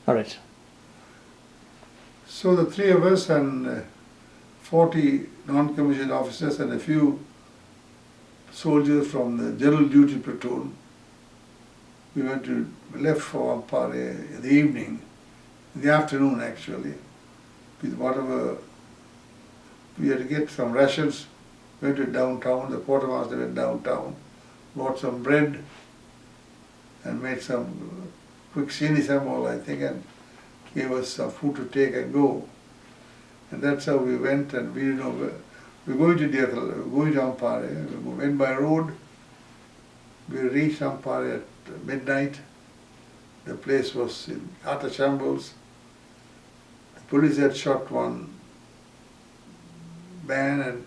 All right. So the three of us and 40 non-commissioned officers and a few soldiers from the general duty platoon, we left for Ampare in the evening, in the afternoon actually, with whatever, we had to get some rations, went to downtown, the quartermaster went downtown, bought some bread and made some quick sinisamol, I think, and gave us some food to take and go. And that's how we went, and we didn't know, we're going to Diathal, we're going to Ampare. We went by road, we reached Ampare at midnight. The place was in utter shambles. The police had shot one man and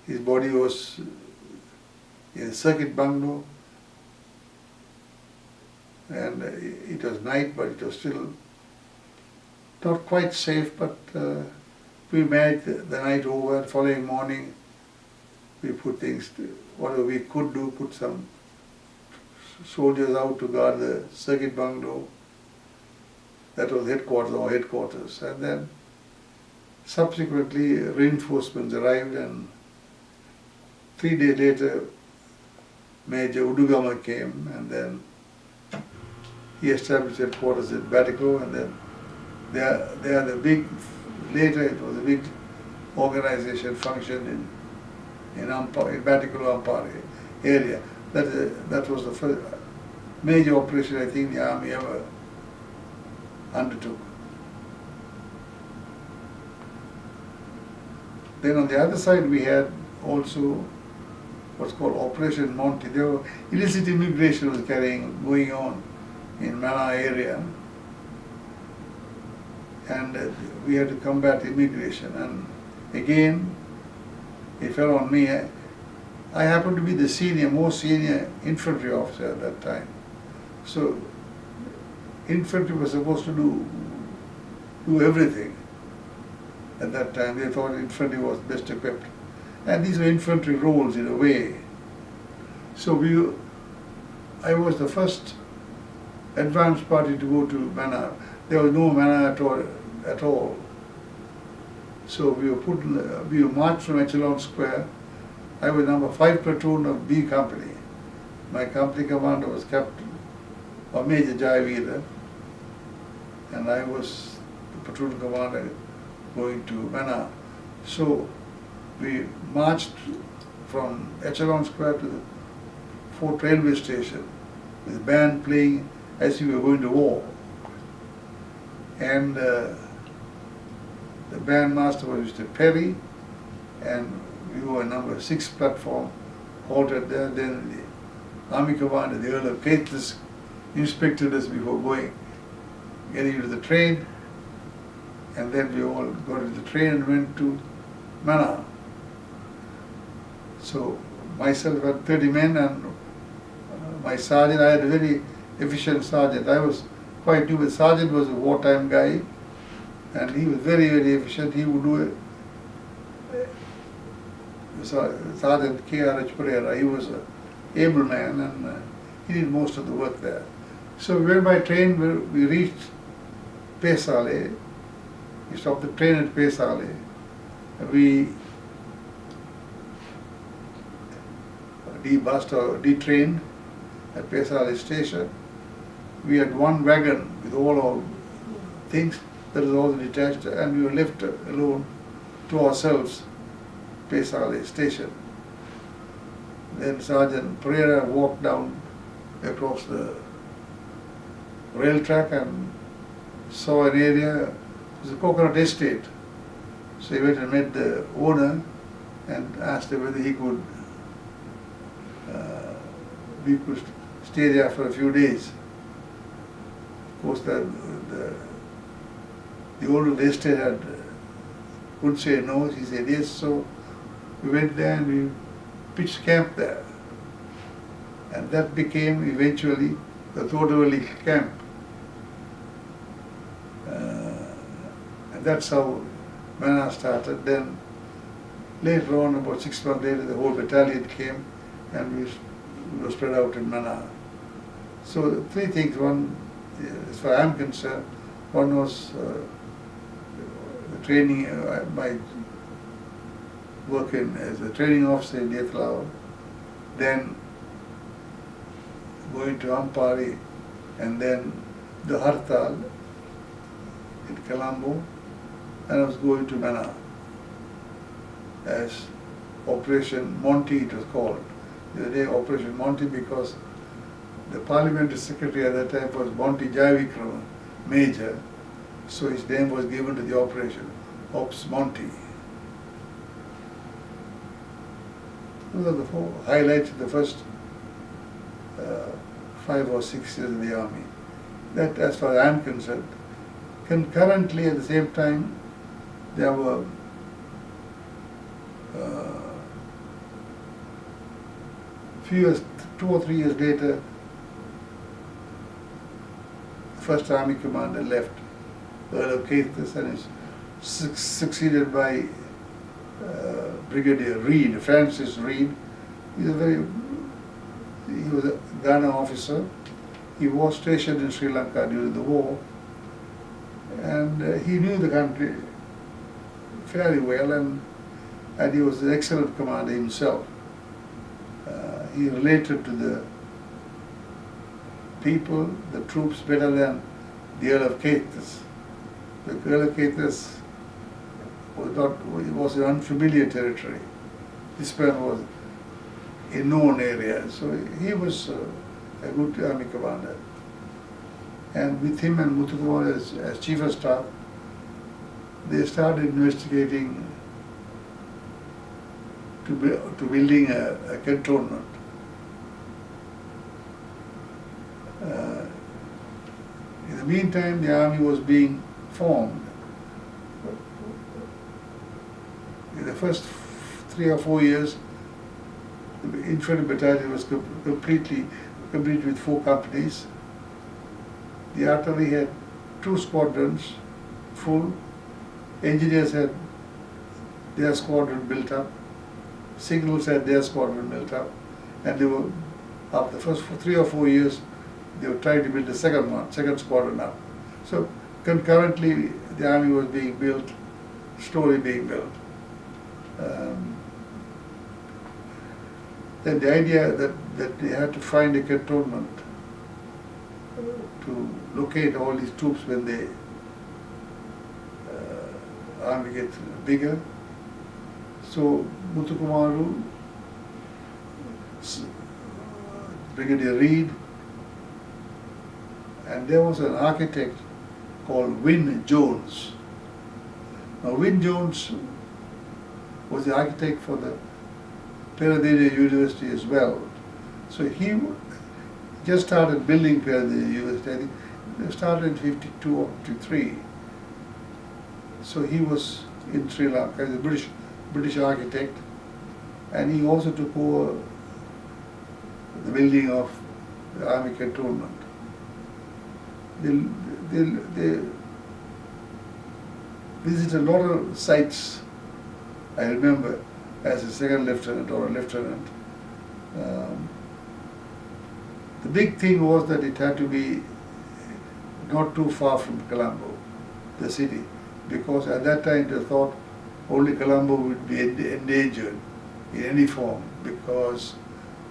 his body was in a circuit bungalow. And it was night, but it was still not quite safe, but we managed the night over. And following morning, we put things, whatever we could do, put some soldiers out to guard the circuit bungalow. That was headquarters. And then subsequently reinforcements arrived, and 3 days later Major Udugama came, and then he established headquarters at Batiko, and then they are the big, later it was a big organization function in Batiko Ampare area. That was the first major operation I think the army ever undertook. Then on the other side we had also what's called Operation Monty. There were illicit immigration was going on in Mana area, and we had to combat immigration. And again, it fell on me. I happened to be the most senior infantry officer at that time. So infantry was supposed to do everything. At that time, they thought infantry was best equipped. And these were infantry roles in a way. So I was the first advance party to go to Mana. There was no Mana at all. So we were marched from Echelon Square. I was number 5 platoon of B company. My company commander was Major Jaiveera, and I was the platoon commander going to Mana. So we marched from Echelon Square to the Fort Railway Station with the band playing as if we were going to war. And the band master was Mr. Perry, and we were number 6 platform, halted there. Then the army commander, the Earl of Caithness, inspected us before getting into the train, and then we all got into the train and went to Mana. So myself had 30 men, and my sergeant, I had a very efficient sergeant. I was quite new, but sergeant was a wartime guy, and he was very, very efficient. He would do it. Sergeant K.R.H. Pereira, he was an able man, and he did most of the work there. So we went by train, we reached Pesale. We stopped the train at Pesale. We de-bussed or de-trained at Pesale station. We had one wagon with all our things that was all detached, and we were left alone to ourselves, Pesale station. Then Sergeant Pereira walked down across the rail track and saw an area, it was a coconut estate. So he went and met the owner and asked him whether we could stay there for a few days. Of course, the owner of the estate would say no. He said yes. So we went there and we pitched camp there, and that became eventually the Thodavalli camp. And that's how Mana started. Then later on, about 6 months later, the whole battalion came, and we were spread out in Mana. So 3 things. One, as far as I'm concerned, One was the training, my work as a training officer in Yathlao, then going to Ampari, and then the Hartal in Colombo, and I was going to Mana as Operation Monty, it was called. The day Operation Monty, because the parliamentary secretary at that time was Monty Jaivikrama, Major, so his name was given to the operation, Ops Monty. Those are the four highlights of the first 5 or 6 years in the army. That, as far as I am concerned. Concurrently, at the same time, there were few years, 2 or 3 years later, the first army commander left, Earl of Caithness, and is succeeded by Brigadier Reed, Francis Reed. He was a Ghana officer. He was stationed in Sri Lanka during the war, and he knew the country fairly well, and he was an excellent commander himself. He related to the people, the troops, better than the Earl of Caithness. The Earl of Caithness was an unfamiliar territory. This man was a known area, so he was a good army commander. And with him and Muthukumar as chief of staff, they started investigating to building a cantonment. In the meantime, the army was being formed. In the first 3 or 4 years, the infantry battalion was complete with 4 companies. The artillery had 2 squadrons full. Engineers had their squadron built up. Signals had their squadron built up. And they were, after the first 3 or 4 years, they were trying to build the second squadron up. So concurrently, the army was being built, slowly being built. Then the idea that they had to find a cantonment to locate all these troops when the army gets bigger. So Muthukumaru, Brigadier Reed, and there was an architect called Wynne Jones. Now Wynne Jones was the architect for the Peradeniya University as well. So he just started building Peradeniya University. I think they started in 52 or 53. So he was in Sri Lanka, he's a British architect, and he also took over the building of the army cantonment. They visited a lot of sites. I remember, as a second lieutenant or a lieutenant. The big thing was that it had to be not too far from Colombo, the city, because at that time they thought only Colombo would be endangered in any form because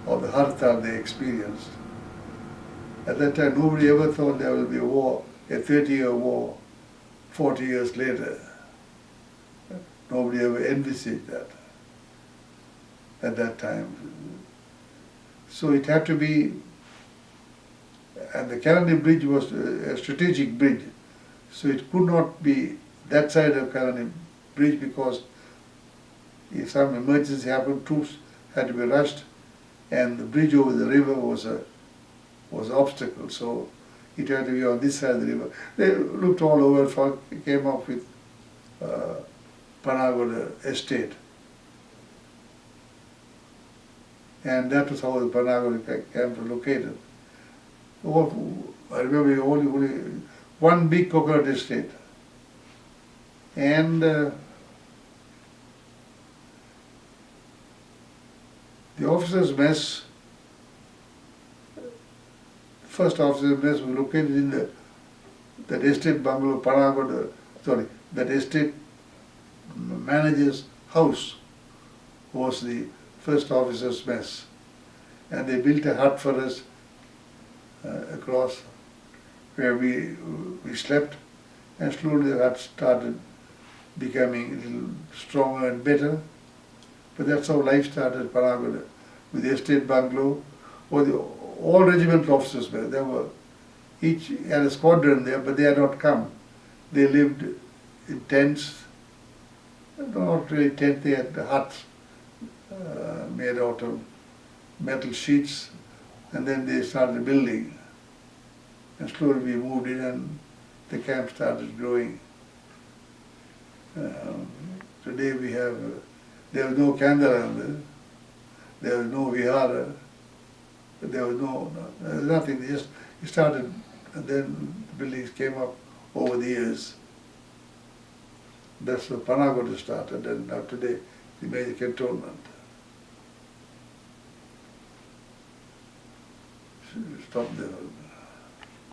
of the hartal they experienced. At that time, nobody ever thought there will be a war, a 30-year war, 40 years later. Nobody ever envisaged that at that time. So it had to be, and the Kalani Bridge was a strategic bridge, so it could not be that side of Kalani Bridge because if some emergency happened, troops had to be rushed, and the bridge over the river was an obstacle, so it had to be on this side of the river. They looked all over, came up with Panagoda estate. And that was how the Panagoda camp was located. I remember only one big coconut estate. And the officers' mess, first officers' mess was located in the that estate bungalow, Panagoda, sorry, that estate manager's house was the first officer's mess. And they built a hut for us across where we slept, and slowly the hut started becoming a little stronger and better. But that's how life started at Panagoda, with the estate bungalow. All regimental officers were there. Were each had a squadron there, but they had not come. They lived in tents, not really tents. They had huts made out of metal sheets, and then they started building. And slowly we moved in, and the camp started growing. Today we have, there was no Kandaranda, there was no Vihara, there was nothing. They just started, and then the buildings came up over the years. That's where Panagoda started, and now today the major cantonment. Stop there.